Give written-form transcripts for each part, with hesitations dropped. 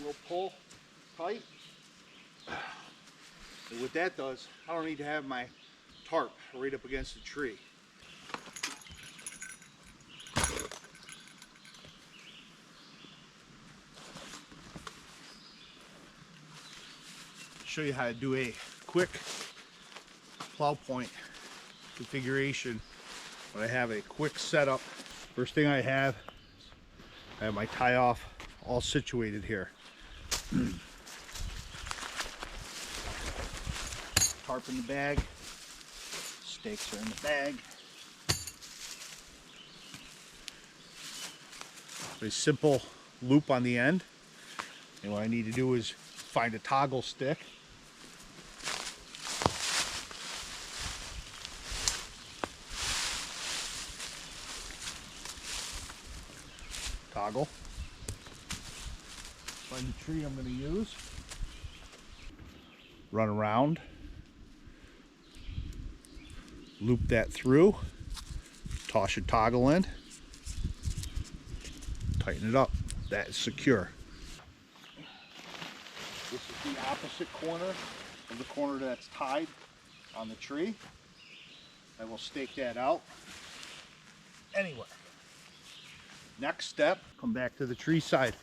will pull tight. And what that does, I don't need to have my tarp right up against the tree. Show you how to do a quick plow point configuration when I have a quick setup. First thing I have my tie off all situated here. Tarp in the bag, stakes are in the bag. A simple loop on the end, and what I need to do is find a toggle stick. Toggle. Find the tree I'm going to use. Run around. Loop that through. Toss your toggle in. Tighten it up. That is secure. This is the opposite corner of the corner that's tied on the tree. I will stake that out anywhere. Next step, come back to the tree side.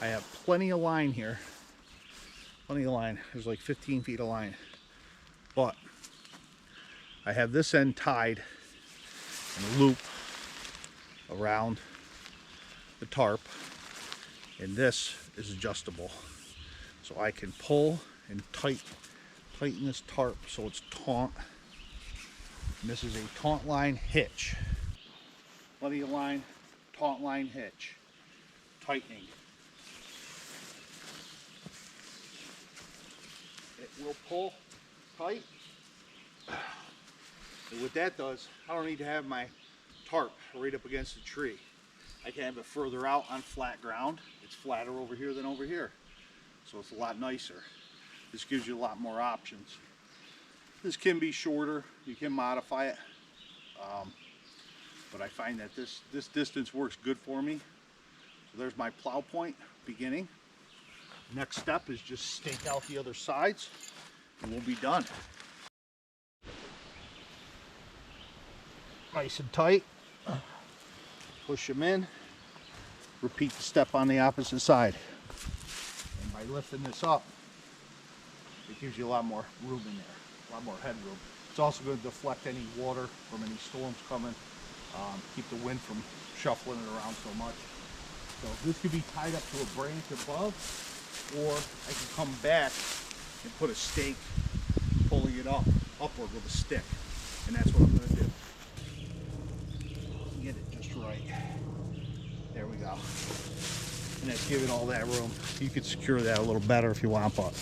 I have plenty of line here. Plenty of line. There's like 15 feet of line. But I have this end tied in a loop around the tarp. And this is adjustable. So I can pull and tighten this tarp so it's taut. And this is a taut line hitch. Plenty of line. Taut line hitch, tightening. It will pull tight. And what that does, I don't need to have my tarp right up against the tree. I can have it further out on flat ground. It's flatter over here than over here, so it's a lot nicer. This gives you a lot more options. This can be shorter. You can modify it. But I find that this distance works good for me. So there's my plow point beginning. Next step is just stake out the other sides and we'll be done. Nice and tight. Push them in. Repeat the step on the opposite side. And by lifting this up, it gives you a lot more room in there, a lot more headroom. It's also going to deflect any water from any storms coming. Keep the wind from shuffling it around so much. So this could be tied up to a branch above, or I can come back and put a stake pulling it up upward with a stick, and that's what I'm going to do. Get it just right. There we go. And that's giving all that room. You could secure that a little better if you want, but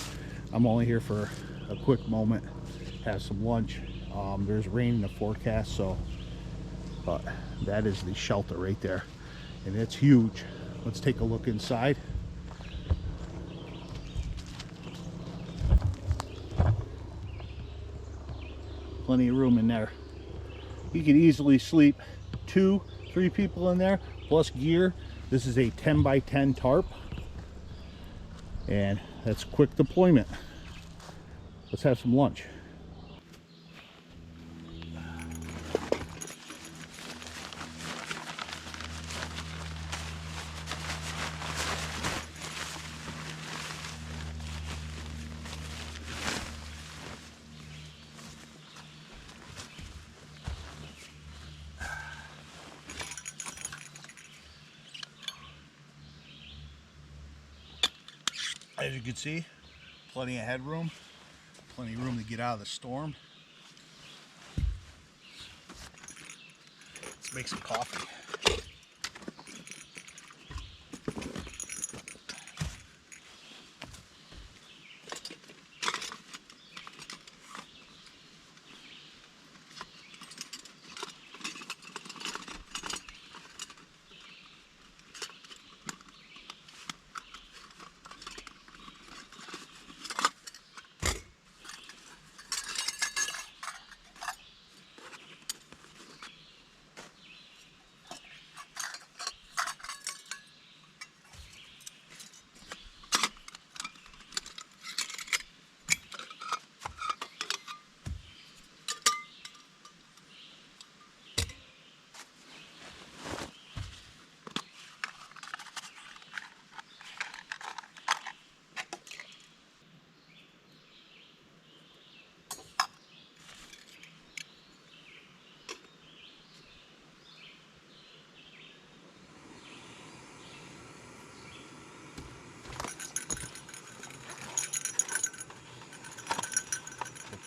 I'm only here for a quick moment. Have some lunch. There's rain in the forecast, so. But that is the shelter right there, and it's huge. Let's take a look inside. Plenty of room in there. You could easily sleep 2-3 people in there, plus gear. This is a 10 by 10 tarp, and that's quick deployment. Let's have some lunch. As you can see, plenty of headroom, plenty of room to get out of the storm. Let's make some coffee.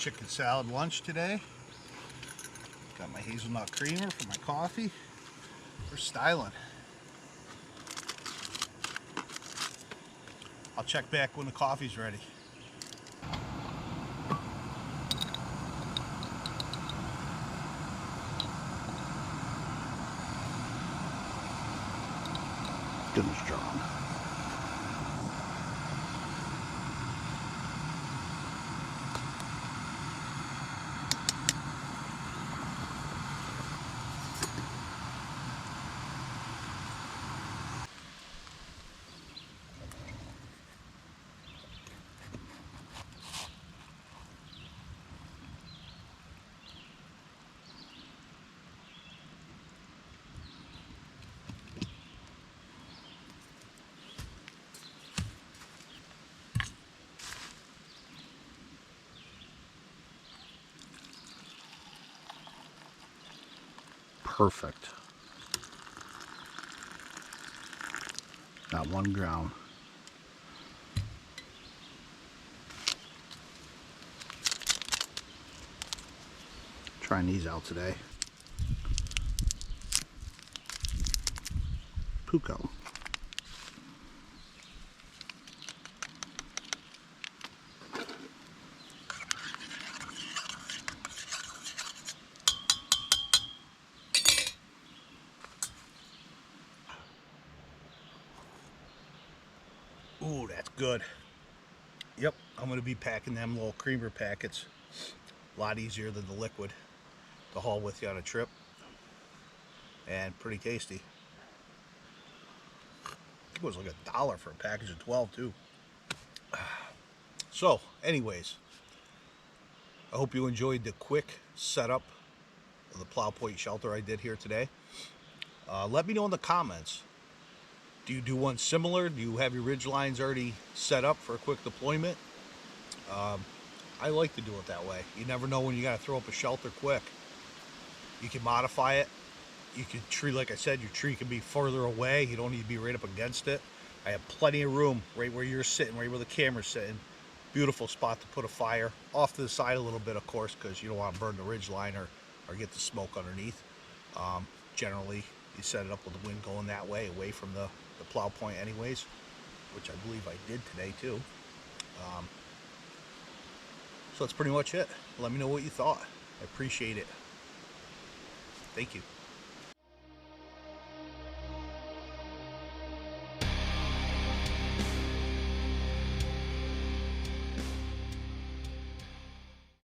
chicken salad lunch today. Got my hazelnut creamer for my coffee. We're styling. I'll check back when the coffee's ready. Good and strong. Perfect. Not one ground. Trying these out today. Puko. Ooh, that's good. Yep, I'm going to be packing them little creamer packets. A lot easier than the liquid to haul with you on a trip. And pretty tasty. I think it was like $1 for a package of 12 too. So, anyways, I hope you enjoyed the quick setup of the Plow Point shelter I did here today. Let me know in the comments. Do you do one similar? Do you have your ridge lines already set up for a quick deployment? I like to do it that way. You never know when you got to throw up a shelter quick. You can modify it. You can tree, like I said, your tree can be further away. You don't need to be right up against it. I have plenty of room right where you're sitting, right where the camera's sitting. Beautiful spot to put a fire. Off to the side a little bit, of course, because you don't want to burn the ridge line or get the smoke underneath. Generally, you set it up with the wind going that way, away from the Plow Point anyways, which I believe I did today too. So that's pretty much it. Let me know what you thought. I appreciate it. Thank you.